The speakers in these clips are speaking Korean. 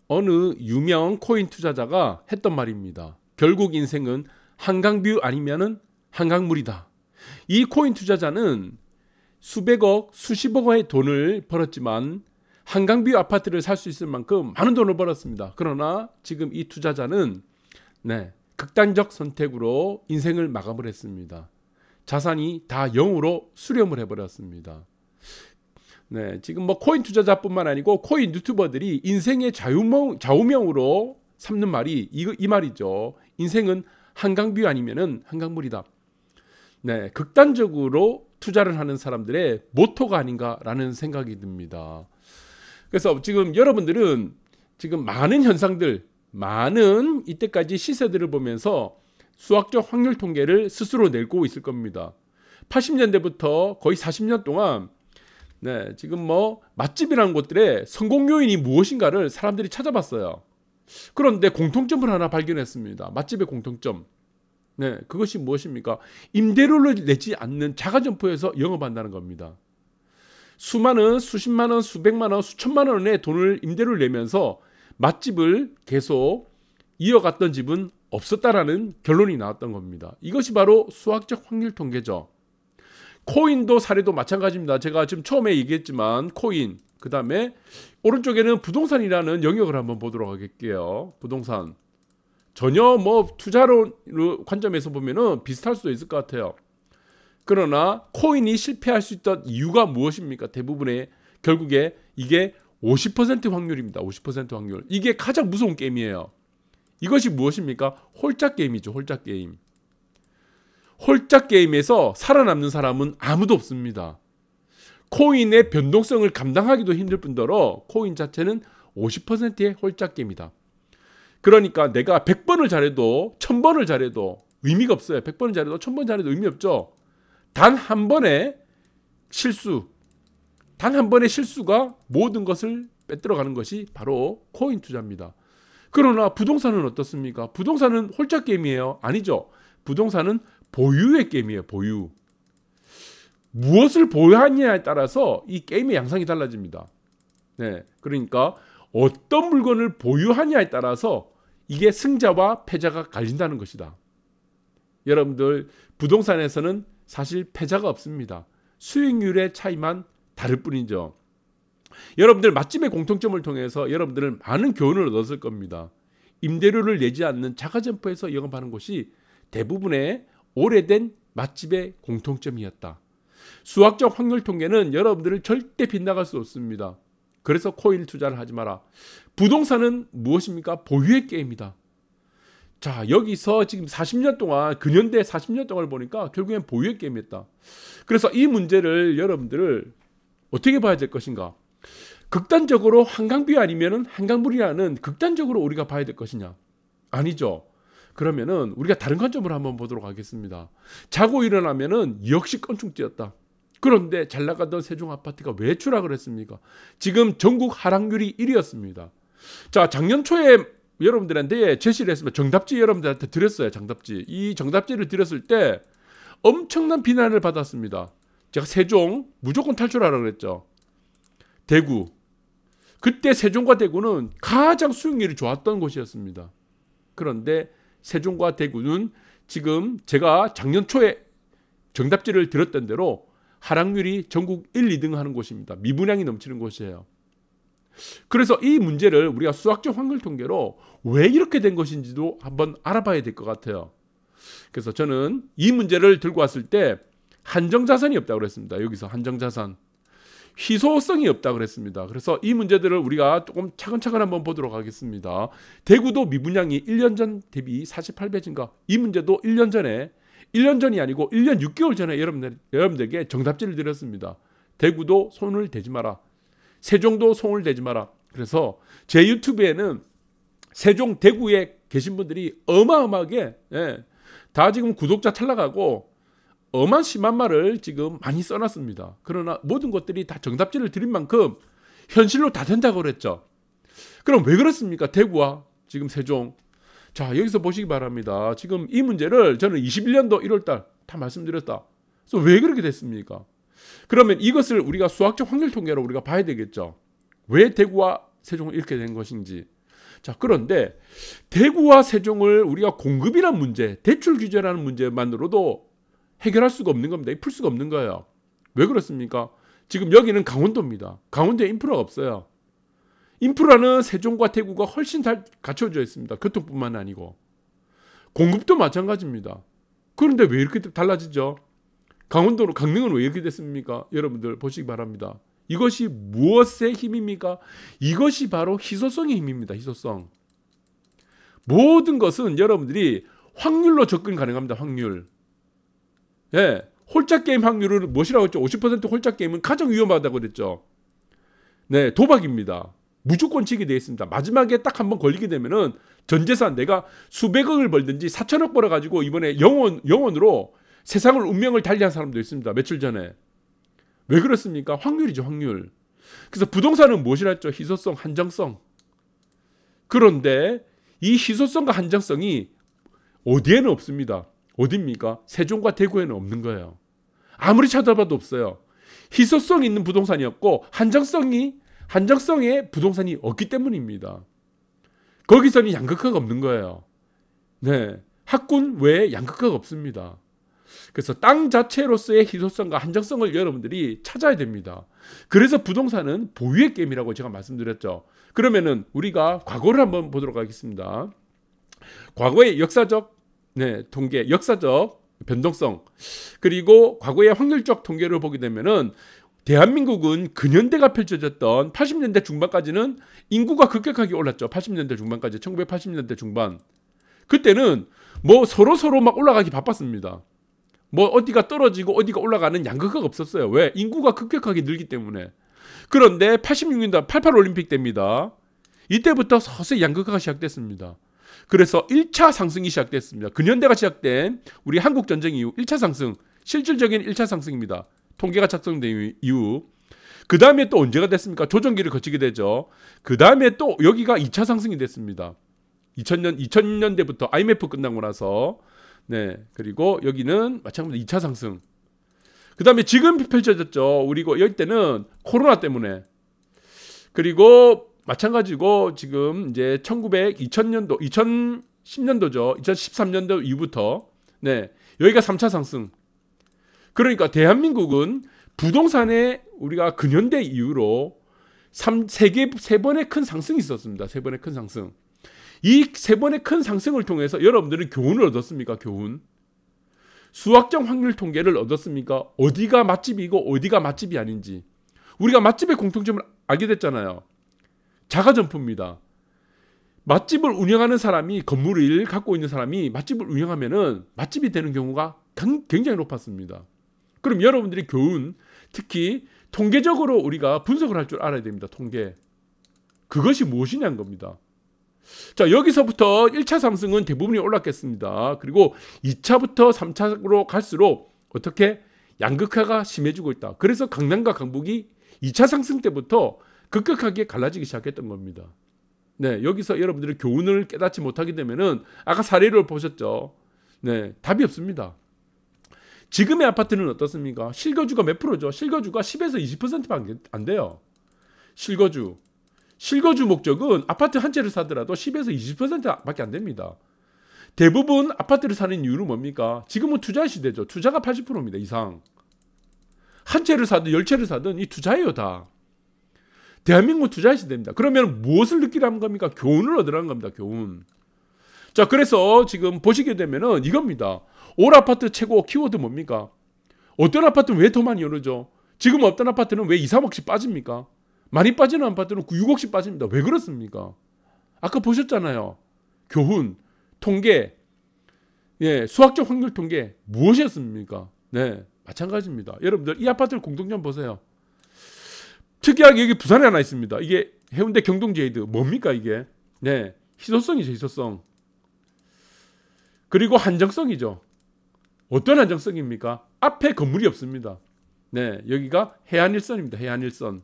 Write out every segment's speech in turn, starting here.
어느 유명 코인 투자자가 했던 말입니다. 결국 인생은 한강뷰 아니면은 한강물이다. 이 코인 투자자는 수백억, 수십억 원의 돈을 벌었지만 한강뷰 아파트를 살 수 있을 만큼 많은 돈을 벌었습니다. 그러나 지금 이 투자자는 극단적 선택으로 인생을 마감을 했습니다. 자산이 다 0으로 수렴을 해버렸습니다. 지금 뭐 코인 투자자뿐만 아니고 코인 유튜버들이 인생의 좌우명으로 삼는 말이 이 말이죠. 인생은 한강뷰 아니면은 한강물이다. 극단적으로 투자를 하는 사람들의 모토가 아닌가라는 생각이 듭니다. 그래서 지금 여러분들은 지금 많은 현상들, 많은 이때까지 시세들을 보면서 수학적 확률 통계를 스스로 내고 있을 겁니다. 80년대부터 거의 40년 동안 지금 뭐 맛집이라는 곳들의 성공 요인이 무엇인가를 사람들이 찾아봤어요. 그런데 공통점을 하나 발견했습니다. 맛집의 공통점. 그것이 무엇입니까? 임대료를 내지 않는 자가점포에서 영업한다는 겁니다. 수많은 수십만 원, 수백만 원, 수천만 원의 돈을 임대료를 내면서 맛집을 계속 이어갔던 집은 없었다라는 결론이 나왔던 겁니다. 이것이 바로 수학적 확률 통계죠. 코인도 사례도 마찬가지입니다. 제가 지금 처음에 얘기했지만 코인, 그 다음에 오른쪽에는 부동산이라는 영역을 한번 보도록 할게요. 부동산. 전혀 뭐 투자론 관점에서 보면은 비슷할 수도 있을 것 같아요. 그러나 코인이 실패할 수 있던 이유가 무엇입니까? 대부분의 결국에 이게 50% 확률입니다. 50% 확률. 이게 가장 무서운 게임이에요. 이것이 무엇입니까? 홀짝 게임이죠. 홀짝 게임. 홀짝 게임에서 살아남는 사람은 아무도 없습니다. 코인의 변동성을 감당하기도 힘들 뿐더러 코인 자체는 50%의 홀짝 게임이다. 그러니까 내가 100번을 잘해도 1000번을 잘해도 의미가 없어요. 100번을 잘해도 1000번 잘해도 의미 없죠. 단 한 번의 실수, 단 한 번의 실수가 모든 것을 빼들어가는 것이 바로 코인 투자입니다. 그러나 부동산은 어떻습니까? 부동산은 홀짝 게임이에요? 아니죠. 부동산은 보유의 게임이에요. 보유. 무엇을 보유하느냐에 따라서 이 게임의 양상이 달라집니다. 그러니까 어떤 물건을 보유하느냐에 따라서 이게 승자와 패자가 갈린다는 것이다. 여러분들 부동산에서는 사실 패자가 없습니다. 수익률의 차이만 다를 뿐이죠. 여러분들 맛집의 공통점을 통해서 여러분들은 많은 교훈을 얻었을 겁니다. 임대료를 내지 않는 자가점포에서 영업하는 곳이 대부분의 오래된 맛집의 공통점이었다. 수학적 확률 통계는 여러분들을 절대 빗나갈 수 없습니다. 그래서 코인 투자를 하지 마라. 부동산은 무엇입니까? 보유의 게임이다. 자, 여기서 지금 40년 동안, 근현대 40년 동안을 보니까 결국엔 보유의 게임이었다. 그래서 이 문제를 여러분들을 어떻게 봐야 될 것인가? 극단적으로 한강뷰 아니면은 한강물이라는 극단적으로 우리가 봐야 될 것이냐? 아니죠. 그러면은 우리가 다른 관점으로 한번 보도록 하겠습니다. 자고 일어나면은 역시 건축지였다. 그런데 잘 나가던 세종 아파트가 왜 추락을 했습니까? 지금 전국 하락률이 1위였습니다. 자, 작년 초에 여러분들한테 제시를 했습니다. 정답지 여러분들한테 드렸어요. 정답지. 이 정답지를 드렸을 때 엄청난 비난을 받았습니다. 제가 세종 무조건 탈출하라고 그랬죠. 대구. 그때 세종과 대구는 가장 수익률이 좋았던 곳이었습니다. 그런데 세종과 대구는 지금 제가 작년 초에 정답지를 드렸던 대로 하락률이 전국 1, 2등 하는 곳입니다. 미분양이 넘치는 곳이에요. 그래서 이 문제를 우리가 수학적 확률 통계로 왜 이렇게 된 것인지도 한번 알아봐야 될 것 같아요. 그래서 저는 이 문제를 들고 왔을 때 한정자산이 없다고 그랬습니다. 여기서 한정자산. 희소성이 없다고 그랬습니다. 그래서 이 문제들을 우리가 조금 차근차근 한번 보도록 하겠습니다. 대구도 미분양이 1년 전 대비 48배 증가. 이 문제도 1년 전이 아니고 1년 6개월 전에 여러분들에게 정답지를 드렸습니다. 대구도 손을 대지 마라. 세종도 손을 대지 마라. 그래서 제 유튜브에는 세종, 대구에 계신 분들이 어마어마하게 다 지금 구독자 탈락하고 엄한 심한 말을 지금 많이 써놨습니다. 그러나 모든 것들이 다 정답지를 드린 만큼 현실로 다 된다고 그랬죠. 그럼 왜 그렇습니까? 대구와 지금 세종. 자, 여기서 보시기 바랍니다. 지금 이 문제를 저는 21년도 1월달 다 말씀드렸다. 그래서 왜 그렇게 됐습니까? 그러면 이것을 우리가 수학적 확률 통계로 우리가 봐야 되겠죠. 왜 대구와 세종은 이렇게 된 것인지. 자, 그런데 대구와 세종을 우리가 공급이라는 문제, 대출 규제라는 문제만으로도 해결할 수가 없는 겁니다. 풀 수가 없는 거예요. 왜 그렇습니까? 지금 여기는 강원도입니다. 강원도에 인프라가 없어요. 인프라는 세종과 대구가 훨씬 잘 갖춰져 있습니다. 교통뿐만 아니고. 공급도 마찬가지입니다. 그런데 왜 이렇게 달라지죠? 강원도로 강릉은 왜 이렇게 됐습니까? 여러분들 보시기 바랍니다. 이것이 무엇의 힘입니까? 이것이 바로 희소성의 힘입니다. 희소성. 모든 것은 여러분들이 확률로 접근 가능합니다. 확률. 예, 홀짝 게임 확률은 무엇이라고 했죠? 50% 홀짝 게임은 가장 위험하다고 그랬죠. 네, 도박입니다. 무조건 치게 되어 있습니다. 마지막에 딱 한번 걸리게 되면은 전 재산 내가 수백억을 벌든지 4천억 벌어가지고 이번에 영원으로 세상을 운명을 달리한 사람도 있습니다. 며칠 전에. 왜 그렇습니까? 확률이죠, 확률. 그래서 부동산은 무엇이라 했죠? 희소성, 한정성. 그런데 이 희소성과 한정성이 어디에는 없습니다. 어디입니까? 세종과 대구에는 없는 거예요. 아무리 찾아봐도 없어요. 희소성이 있는 부동산이 없고 한정성의 부동산이 없기 때문입니다. 거기서는 양극화가 없는 거예요. 네, 학군 외에 양극화가 없습니다. 그래서 땅 자체로서의 희소성과 한정성을 여러분들이 찾아야 됩니다. 그래서 부동산은 보유의 게임이라고 제가 말씀드렸죠. 그러면은 우리가 과거를 한번 보도록 하겠습니다. 과거의 역사적 통계, 역사적 변동성, 그리고 과거의 확률적 통계를 보게 되면은 대한민국은 근현대가 펼쳐졌던 80년대 중반까지는 인구가 급격하게 올랐죠. 80년대 중반까지, 1980년대 중반. 그때는 뭐 서로 막 올라가기 바빴습니다. 뭐 어디가 떨어지고 어디가 올라가는 양극화가 없었어요. 왜? 인구가 급격하게 늘기 때문에. 그런데 86년도 88 올림픽 때입니다. 이때부터 서서히 양극화가 시작됐습니다. 그래서 1차 상승이 시작됐습니다. 근현대가 시작된 우리 한국 전쟁 이후 1차 상승, 실질적인 1차 상승입니다. 통계가 작성된 이후. 그 다음에 또 언제가 됐습니까? 조정기를 거치게 되죠. 그 다음에 또 여기가 2차 상승이 됐습니다. 2000년대부터 IMF 끝나고 나서. 네, 그리고 여기는 마찬가지로 2차 상승. 그 다음에 지금 펼쳐졌죠. 그리고 여기 때는 코로나 때문에. 그리고 마찬가지고 지금 이제 2010년도죠. 2013년도 이후부터. 네, 여기가 3차 상승. 그러니까 대한민국은 부동산에 우리가 근현대 이후로 세 번의 큰 상승이 있었습니다. 세 번의 큰 상승. 이 세 번의 큰 상승을 통해서 여러분들은 교훈을 얻었습니까? 교훈. 수학적 확률 통계를 얻었습니까? 어디가 맛집이고 어디가 맛집이 아닌지. 우리가 맛집의 공통점을 알게 됐잖아요. 자가점포입니다. 맛집을 운영하는 사람이, 건물을 갖고 있는 사람이 맛집을 운영하면은 맛집이 되는 경우가 굉장히 높았습니다. 그럼 여러분들이 교훈, 특히 통계적으로 우리가 분석을 할 줄 알아야 됩니다. 통계. 그것이 무엇이냐는 겁니다. 자, 여기서부터 1차 상승은 대부분이 올랐겠습니다. 그리고 2차부터 3차로 갈수록 어떻게 양극화가 심해지고 있다. 그래서 강남과 강북이 2차 상승 때부터 급격하게 갈라지기 시작했던 겁니다. 네, 여기서 여러분들이 교훈을 깨닫지 못하게 되면은 아까 사례를 보셨죠. 네, 답이 없습니다. 지금의 아파트는 어떻습니까? 실거주가 몇 프로죠? 실거주가 10에서 20%밖에 안 돼요. 실거주 목적은 아파트 한 채를 사더라도 10에서 20%밖에 안 됩니다. 대부분 아파트를 사는 이유는 뭡니까? 지금은 투자 시대죠. 투자가 80%입니다. 이상. 한 채를 사든 10채를 사든 이 투자예요, 다. 대한민국은 투자 시대입니다. 그러면 무엇을 느끼라는 겁니까? 교훈을 얻으라는 겁니다. 교훈. 자, 그래서 지금 보시게 되면은 이겁니다. 올 아파트 최고 키워드 뭡니까? 어떤 아파트는 왜 더 많이 오르죠? 지금 어떤 아파트는 왜 2, 3억씩 빠집니까? 많이 빠지는 아파트는 9, 6억씩 빠집니다. 왜 그렇습니까? 아까 보셨잖아요. 교훈, 통계, 예, 수학적 확률 통계 무엇이었습니까? 네, 마찬가지입니다. 여러분들 이 아파트를 공통점 보세요. 특이하게 여기 부산에 하나 있습니다. 이게 해운대 경동제이드 뭡니까 이게? 네, 희소성이죠, 희소성. 그리고 한정성이죠. 어떤 한정성입니까? 앞에 건물이 없습니다. 네, 여기가 해안일선입니다. 해안일선.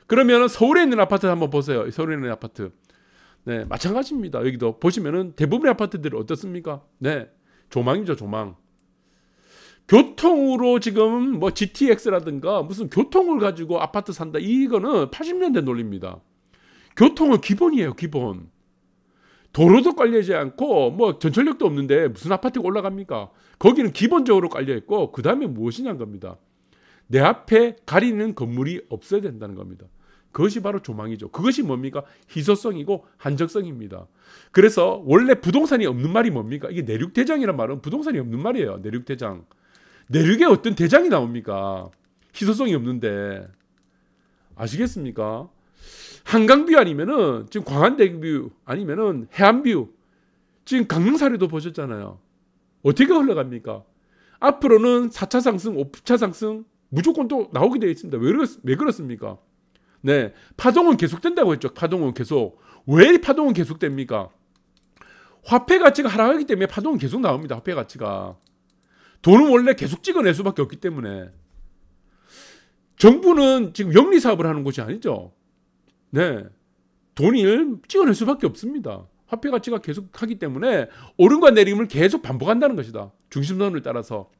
그러면 서울에 있는 아파트 한번 보세요. 서울에 있는 아파트. 네, 마찬가지입니다. 여기도 보시면은 대부분의 아파트들이 어떻습니까? 네, 조망이죠, 조망. 교통으로 지금 뭐 GTX라든가 무슨 교통을 가지고 아파트 산다. 이거는 80년대 논리입니다. 교통은 기본이에요, 기본. 도로도 깔려있지 않고 뭐 전철역도 없는데 무슨 아파트가 올라갑니까? 거기는 기본적으로 깔려있고 그 다음에 무엇이냐는 겁니다. 내 앞에 가리는 건물이 없어야 된다는 겁니다. 그것이 바로 조망이죠. 그것이 뭡니까? 희소성이고 한정성입니다. 그래서 원래 부동산이 없는 말이 뭡니까? 이게 내륙대장이란 말은 부동산이 없는 말이에요. 내륙대장. 내륙에 어떤 대장이 나옵니까? 희소성이 없는데. 아시겠습니까? 한강뷰 아니면은 지금 광안대뷰 아니면은 해안뷰, 지금 강릉사례도 보셨잖아요. 어떻게 흘러갑니까? 앞으로는 4차 상승, 5차 상승 무조건 또 나오게 되어 있습니다. 왜 그렇습니까? 네, 파동은 계속된다고 했죠. 파동은 계속. 왜 파동은 계속됩니까? 화폐 가치가 하락하기 때문에 파동은 계속 나옵니다. 화폐 가치가. 돈은 원래 계속 찍어낼 수밖에 없기 때문에. 정부는 지금 영리 사업을 하는 곳이 아니죠. 네, 돈을 찍어낼 수밖에 없습니다. 화폐 가치가 계속 하기 때문에 오름과 내림을 계속 반복한다는 것이다. 중심선을 따라서.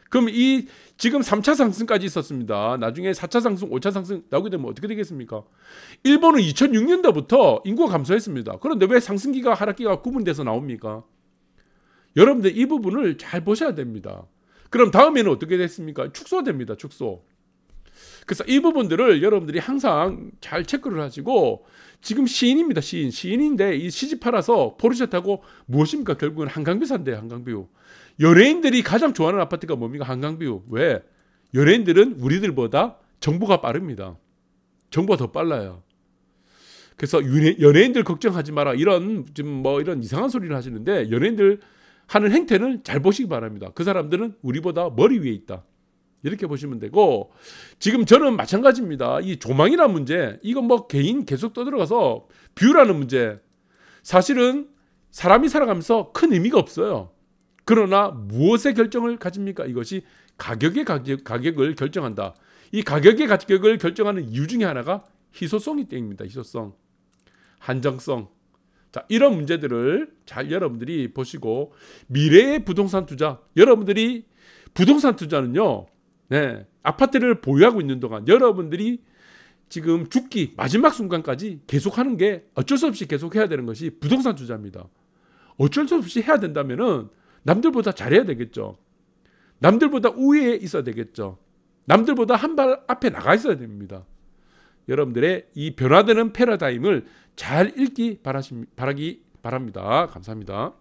그럼 이 지금 3차 상승까지 있었습니다. 나중에 4차 상승, 5차 상승 나오게 되면 어떻게 되겠습니까? 일본은 2006년도부터 인구가 감소했습니다. 그런데 왜 상승기가 하락기가 구분돼서 나옵니까? 여러분들 이 부분을 잘 보셔야 됩니다. 그럼 다음에는 어떻게 됐습니까? 축소됩니다. 축소. 그래서 이 부분들을 여러분들이 항상 잘 체크를 하시고, 지금 시인입니다. 시인인데 이 시집 팔아서 포르쉐 타고 무엇입니까? 결국은 한강뷰 산대요. 한강뷰. 연예인들이 가장 좋아하는 아파트가 뭡니까? 한강뷰. 왜? 연예인들은 우리들보다 정보가 빠릅니다. 정보가 더 빨라요. 그래서 연예인들 걱정하지 마라. 이런 이상한 소리를 하시는데, 연예인들 하는 행태는 잘 보시기 바랍니다. 그 사람들은 우리보다 머리 위에 있다. 이렇게 보시면 되고, 지금 저는 마찬가지입니다. 이 조망이라는 문제, 이건 뭐 개인 계속 떠들어가서 뷰라는 문제, 사실은 사람이 살아가면서 큰 의미가 없어요. 그러나 무엇의 결정을 가집니까? 이것이 가격을 결정한다. 이 가격의 가격을 결정하는 이유 중에 하나가 희소성이 때입니다. 희소성, 한정성. 자, 이런 문제들을 잘 여러분들이 보시고, 미래의 부동산 투자, 여러분들이 부동산 투자는요, 네, 아파트를 보유하고 있는 동안 여러분들이 지금 죽기 마지막 순간까지 계속하는 게 어쩔 수 없이 계속해야 되는 것이 부동산 투자입니다. 어쩔 수 없이 해야 된다면은 남들보다 잘해야 되겠죠. 남들보다 우위에 있어야 되겠죠. 남들보다 한 발 앞에 나가 있어야 됩니다. 여러분들의 이 변화되는 패러다임을 잘 읽기 바라기 바랍니다. 감사합니다.